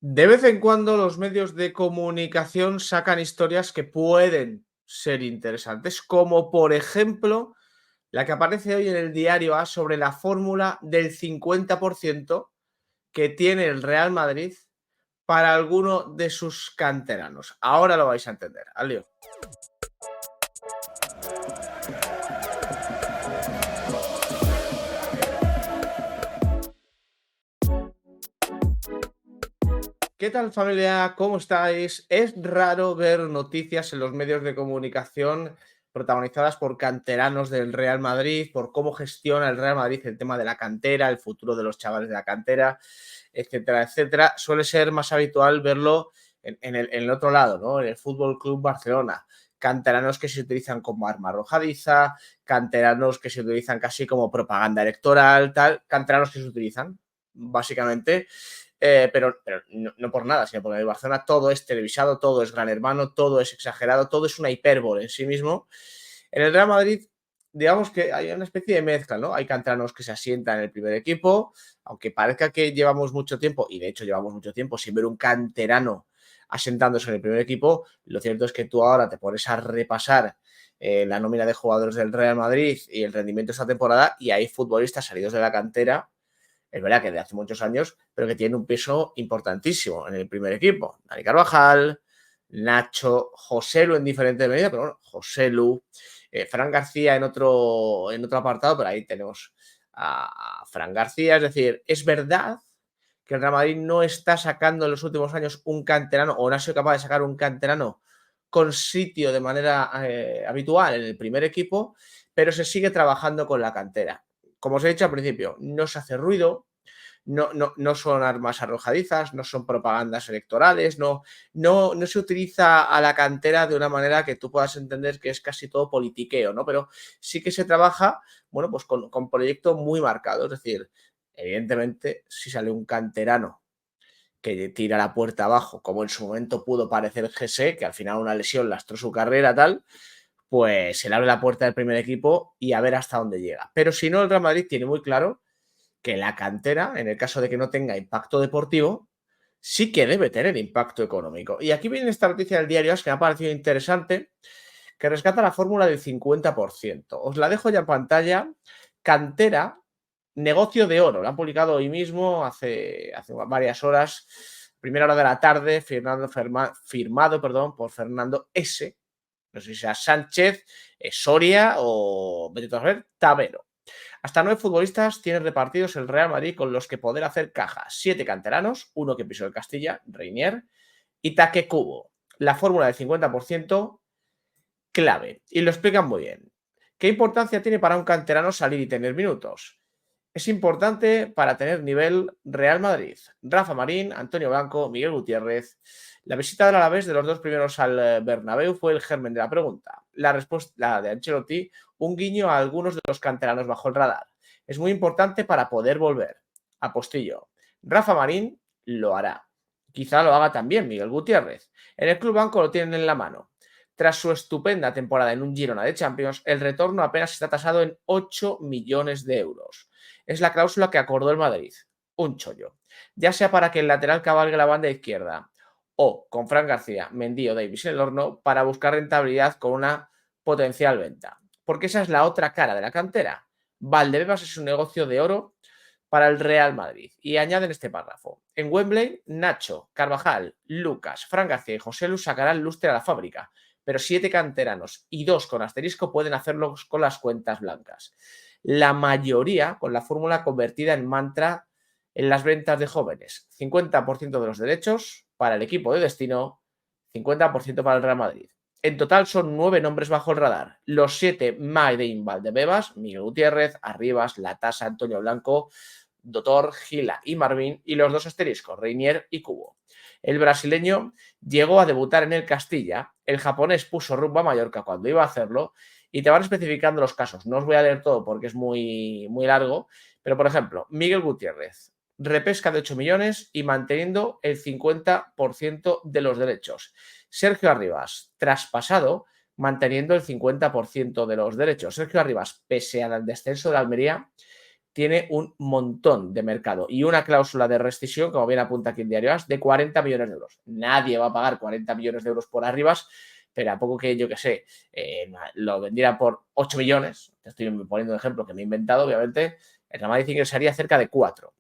De vez en cuando los medios de comunicación sacan historias que pueden ser interesantes, como por ejemplo la que aparece hoy en el diario A sobre la fórmula del 50% que tiene el Real Madrid para alguno de sus canteranos. Ahora lo vais a entender. Al lío. ¿Qué tal, familia? ¿Cómo estáis? Es raro ver noticias en los medios de comunicación protagonizadas por canteranos del Real Madrid, por cómo gestiona el Real Madrid el tema de la cantera, el futuro de los chavales de la cantera, etcétera, etcétera. Suele ser más habitual verlo en el otro lado, ¿no? En el Fútbol Club Barcelona. Canteranos que se utilizan como arma arrojadiza, canteranos que se utilizan casi como propaganda electoral, tal, canteranos que se utilizan, básicamente. Pero no por nada, sino porque en el Barcelona todo es televisado, todo es Gran Hermano, todo es exagerado, todo es una hipérbole en sí mismo. En el Real Madrid, digamos que hay una especie de mezcla, ¿no? Hay canteranos que se asientan en el primer equipo, aunque parezca que llevamos mucho tiempo, y de hecho llevamos mucho tiempo sin ver un canterano asentándose en el primer equipo. Lo cierto es que tú ahora te pones a repasar la nómina de jugadores del Real Madrid y el rendimiento de esta temporada, y hay futbolistas salidos de la cantera, es verdad que de hace muchos años, pero que tiene un peso importantísimo en el primer equipo. Dani Carvajal, Nacho, Joselu en diferente medida, pero bueno, Joselu, Fran García en otro apartado, pero ahí tenemos a Fran García. Es decir, es verdad que el Real Madrid no está sacando en los últimos años un canterano, o no ha sido capaz de sacar un canterano con sitio de manera habitual en el primer equipo, pero se sigue trabajando con la cantera. Como os he dicho al principio, no se hace ruido, no son armas arrojadizas, no son propagandas electorales, no se utiliza a la cantera de una manera que tú puedas entender que es casi todo politiqueo, ¿no? Pero sí que se trabaja, bueno, pues con proyectos muy marcados. Es decir, evidentemente, si sale un canterano que tira la puerta abajo, como en su momento pudo parecer Jesse, que al final una lesión lastró su carrera, tal, pues se le abre la puerta del primer equipo y a ver hasta dónde llega. Pero si no, el Real Madrid tiene muy claro que la cantera, en el caso de que no tenga impacto deportivo, sí que debe tener impacto económico. Y aquí viene esta noticia del diario AS que me ha parecido interesante, que rescata la fórmula del 50%. Os la dejo ya en pantalla. Cantera, negocio de oro. La han publicado hoy mismo, hace varias horas, primera hora de la tarde, firmado por Fernando S. No sé si sea Sánchez, Soria o, vete a ver, Tavero. Hasta 9 futbolistas tiene repartidos el Real Madrid con los que poder hacer caja. 7 canteranos, uno que pisó el Castilla, Reinier, y Take Kubo. La fórmula del 50% clave. Y lo explican muy bien. ¿Qué importancia tiene para un canterano salir y tener minutos? Es importante para tener nivel Real Madrid. Rafa Marín, Antonio Blanco, Miguel Gutiérrez. La visita del Alavés de los dos primeros al Bernabéu fue el germen de la pregunta. La respuesta la de Ancelotti, un guiño a algunos de los canteranos bajo el radar. Es muy importante para poder volver. Apostillo. Rafa Marín lo hará. Quizá lo haga también Miguel Gutiérrez. En el Club Banco lo tienen en la mano. Tras su estupenda temporada en un Girona de Champions, el retorno apenas está tasado en 8 millones de euros. Es la cláusula que acordó el Madrid. Un chollo. Ya sea para que el lateral cabalgue la banda izquierda o con Fran García, Mendy o Davis en el horno para buscar rentabilidad con una potencial venta. Porque esa es la otra cara de la cantera. Valdebebas es un negocio de oro para el Real Madrid. Y añaden este párrafo. En Wembley, Nacho, Carvajal, Lucas, Fran García y José Lu sacarán lustre a la fábrica, pero 7 canteranos y 2 con asterisco pueden hacerlo con las cuentas blancas. La mayoría con la fórmula convertida en mantra en las ventas de jóvenes. 50% de los derechos para el equipo de destino, 50% para el Real Madrid. En total son 9 nombres bajo el radar. Los 7 Made in Valdebebas, Miguel Gutiérrez, Arribas, Latasa, Antonio Blanco, Doctor, Gila y Marvin, y los 2 asteriscos, Reinier y Cubo. El brasileño llegó a debutar en el Castilla, el japonés puso rumbo a Mallorca cuando iba a hacerlo, y te van especificando los casos. No os voy a leer todo porque es muy, muy largo, pero por ejemplo, Miguel Gutiérrez, repesca de 8 millones y manteniendo el 50% de los derechos. Sergio Arribas, traspasado, manteniendo el 50% de los derechos. Sergio Arribas, pese al descenso de Almería, tiene un montón de mercado y una cláusula de rescisión, como bien apunta aquí el diario AS, de 40 millones de euros. Nadie va a pagar 40 millones de euros por Arribas, pero a poco que, yo que sé, lo vendiera por 8 millones, te estoy poniendo un ejemplo que me he inventado, obviamente, el Real Madrid ingresaría cerca de 4.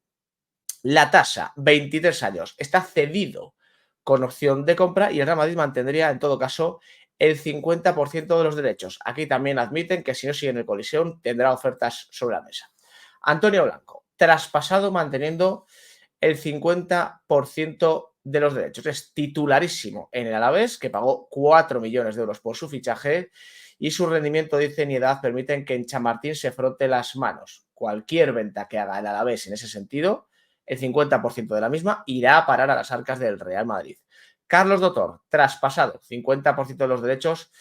La tasa, 23 años, está cedido con opción de compra y el Real Madrid mantendría, en todo caso, el 50% de los derechos. Aquí también admiten que si no sigue en el Coliseum tendrá ofertas sobre la mesa. Antonio Blanco, traspasado manteniendo el 50% de los derechos. Es titularísimo en el Alavés, que pagó 4 millones de euros por su fichaje y su rendimiento, dicen, y edad permiten que en Chamartín se frote las manos. Cualquier venta que haga el Alavés en ese sentido, el 50% de la misma irá a parar a las arcas del Real Madrid. Carlos Dotor, traspasado, 50% de los derechos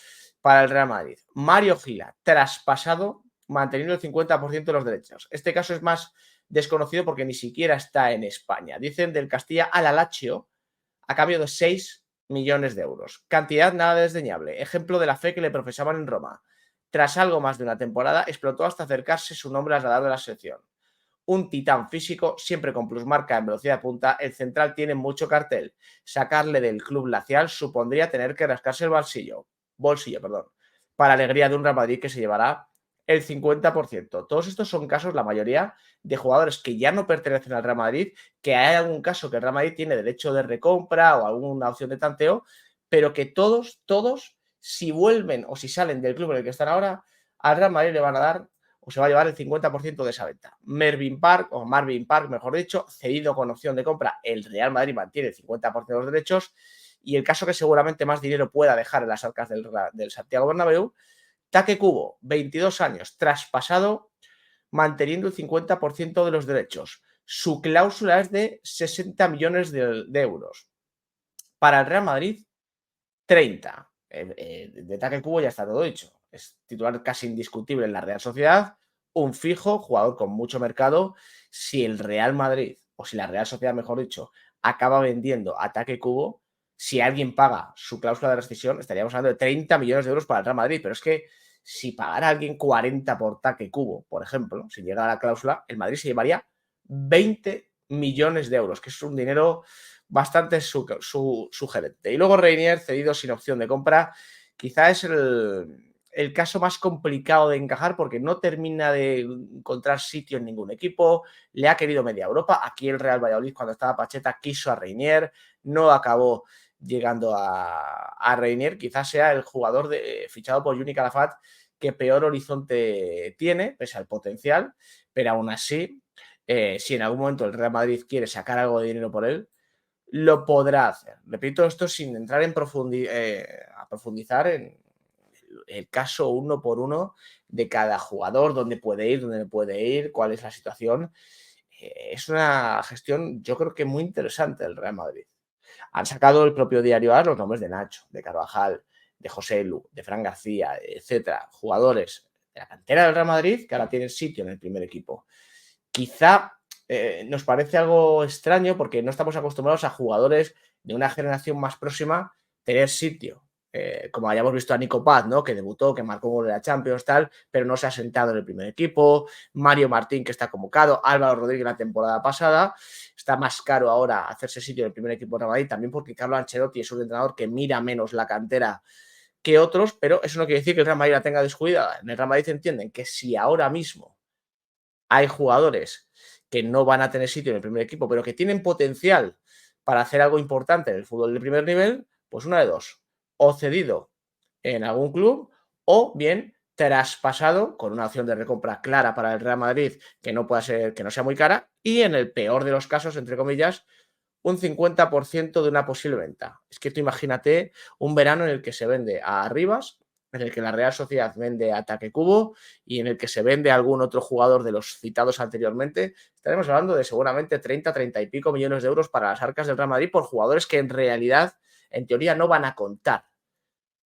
para el Real Madrid. Mario Gila, traspasado, manteniendo el 50% de los derechos. Este caso es más desconocido porque ni siquiera está en España. Dicen del Castilla al Alacho a cambio de 6 millones de euros. Cantidad nada desdeñable. Ejemplo de la fe que le profesaban en Roma. Tras algo más de una temporada, explotó hasta acercarse su nombre al radar de la selección. Un titán físico, siempre con plusmarca en velocidad de punta, el central tiene mucho cartel. Sacarle del club glacial supondría tener que rascarse el bolsillo, para alegría de un Real Madrid que se llevará el 50%. Todos estos son casos, la mayoría, de jugadores que ya no pertenecen al Real Madrid, que hay algún caso que el Real Madrid tiene derecho de recompra o alguna opción de tanteo, pero que todos, si vuelven o si salen del club en el que están ahora, al Real Madrid le van a dar o se va a llevar el 50% de esa venta. Marvin Park, mejor dicho, cedido con opción de compra, el Real Madrid mantiene el 50% de los derechos y el caso que seguramente más dinero pueda dejar en las arcas del Santiago Bernabéu, Take Kubo, 22 años, traspasado, manteniendo el 50% de los derechos. Su cláusula es de 60 millones de euros. Para el Real Madrid, 30. De Take Kubo ya está todo dicho. Es titular casi indiscutible en la Real Sociedad, un fijo, jugador con mucho mercado. Si el Real Madrid, o si la Real Sociedad, mejor dicho, acaba vendiendo a Take Kubo, si alguien paga su cláusula de rescisión, estaríamos hablando de 30 millones de euros para el Real Madrid. Pero es que si pagara alguien 40 por Take Kubo, por ejemplo, si llega a la cláusula, el Madrid se llevaría 20 millones de euros, que es un dinero bastante sugerente. Y luego Reinier, cedido sin opción de compra, quizá es el caso más complicado de encajar porque no termina de encontrar sitio en ningún equipo, le ha querido media Europa. Aquí el Real Valladolid, cuando estaba Pacheta, quiso a Reinier, no acabó llegando a Reinier. Quizás sea el jugador fichado por Juni Calafat que peor horizonte tiene, pese al potencial, pero aún así, si en algún momento el Real Madrid quiere sacar algo de dinero por él, lo podrá hacer. Repito esto sin entrar a profundizar en el caso uno por uno de cada jugador, dónde puede ir, dónde no puede ir, cuál es la situación. Es una gestión, yo creo que muy interesante del Real Madrid. Han sacado el propio diario AS los nombres de Nacho, de Carvajal, de José Lu, de Fran García, etcétera. Jugadores de la cantera del Real Madrid que ahora tienen sitio en el primer equipo. Quizá nos parece algo extraño porque no estamos acostumbrados a jugadores de una generación más próxima tener sitio. Como hayamos visto a Nico Paz, ¿no? Que debutó, que marcó un gol de la Champions, tal, pero no se ha sentado en el primer equipo. Mario Martín, que está convocado. Álvaro Rodríguez la temporada pasada. Está más caro ahora hacerse sitio en el primer equipo de Real Madrid, también porque Carlo Ancelotti es un entrenador que mira menos la cantera que otros, pero eso no quiere decir que el Real Madrid la tenga descuidada. En el Real Madrid entienden que si ahora mismo hay jugadores que no van a tener sitio en el primer equipo, pero que tienen potencial para hacer algo importante en el fútbol de primer nivel, pues una de dos, o cedido en algún club o bien traspasado con una opción de recompra clara para el Real Madrid que no pueda ser, que no sea muy cara y en el peor de los casos, entre comillas, un 50% de una posible venta. Es que tú imagínate un verano en el que se vende a Arribas, en el que la Real Sociedad vende a Take Kubo y en el que se vende a algún otro jugador de los citados anteriormente. Estaremos hablando de seguramente 30 y pico millones de euros para las arcas del Real Madrid por jugadores que en realidad, en teoría, no van a contar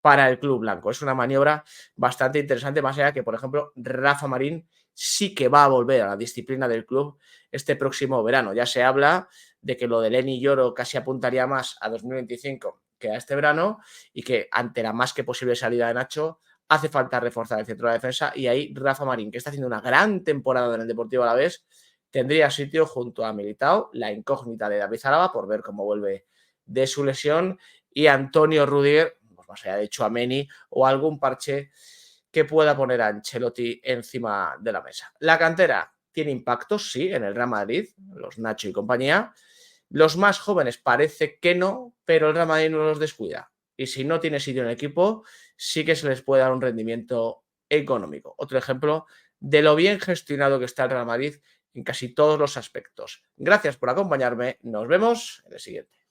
para el club blanco. Es una maniobra bastante interesante, más allá que, por ejemplo, Rafa Marín sí que va a volver a la disciplina del club este próximo verano. Ya se habla de que lo de Lenny Lloro casi apuntaría más a 2025 que a este verano y que ante la más que posible salida de Nacho, hace falta reforzar el centro de la defensa y ahí Rafa Marín, que está haciendo una gran temporada en el Deportivo Alavés, tendría sitio junto a Militao, la incógnita de David Alaba por ver cómo vuelve de su lesión, y Antonio Rudiger, pues más allá de Tchouaméni o algún parche que pueda poner a Ancelotti encima de la mesa. La cantera tiene impactos, sí, en el Real Madrid, los Nacho y compañía. Los más jóvenes parece que no, pero el Real Madrid no los descuida. Y si no tiene sitio en el equipo, sí que se les puede dar un rendimiento económico. Otro ejemplo de lo bien gestionado que está el Real Madrid en casi todos los aspectos. Gracias por acompañarme. Nos vemos en el siguiente.